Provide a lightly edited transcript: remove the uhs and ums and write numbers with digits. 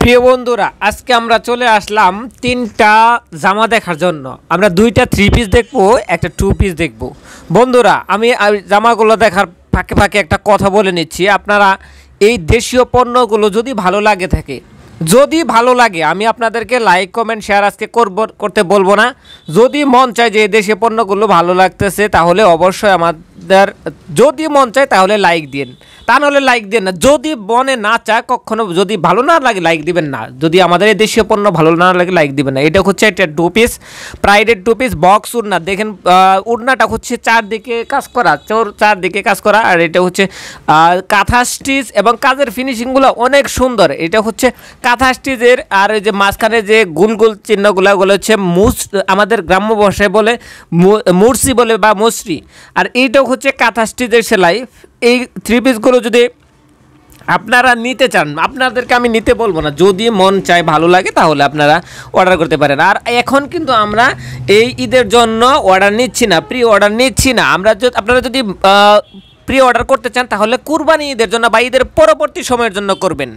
প্রিয় বন্ধুরা, আজকে আমরা চলে আসলাম তিনটা জামা দেখার জন্য। আমরা দুইটা থ্রি পিস দেখবো, একটা টু পিস দেখবো। বন্ধুরা, আমি জামাগুলো দেখার ফাঁকে ফাঁকে একটা কথা বলে নিচ্ছি। আপনারা এই দেশীয় পণ্যগুলো যদি ভালো লাগে থাকে, যদি ভালো লাগে, আমি আপনাদেরকে লাইক কমেন্ট শেয়ার আজকে করতে বলবো না। যদি মন চায় যে দেশীয় পণ্যগুলো ভালো লাগতেছে, তাহলে অবশ্যই আমাদের, যদি মন চায় তাহলে লাইক দিন, তা নাহলে লাইক দিন না। যদি মনে না চায়, কখনো যদি ভালো না লাগে লাইক দিবেন না। যদি আমাদের এই দেশীয় পণ্য ভালো না লাগে লাইক দিবেন না। এটা হচ্ছে একটা টু পিস, প্রাইডের টু পিস বক্স উড়না। দেখেন উড়নাটা হচ্ছে চারদিকে কাজ করা, চারদিকে কাজ করা। আর এটা হচ্ছে কাঁথা স্টিচ এবং কাজের ফিনিশিংগুলো অনেক সুন্দর। এটা হচ্ছে কাঁথা স্টিচের, আর এই যে মাঝখানে যে গোল গোল চিহ্নগুলো, ওগুলো হচ্ছে আমাদের গ্রাম্য ভাষায় বলে মুরসি বলে বা মুসরি। আর এইটাও হচ্ছে কাঁথা স্টিচের সেলাই। এই থ্রি পিসগুলো যদি আপনারা নিতে চান, আপনাদেরকে আমি নিতে বলবো না, যদি মন চায় ভালো লাগে তাহলে আপনারা অর্ডার করতে পারেন। আর এখন কিন্তু আমরা এই ঈদের জন্য অর্ডার নিচ্ছি না, প্রি অর্ডার নিচ্ছি না। আপনারা যদি প্রি অর্ডার করতে চান তাহলে কুরবানি ঈদের জন্য বা ঈদের পরবর্তী সময়ের জন্য করবেন।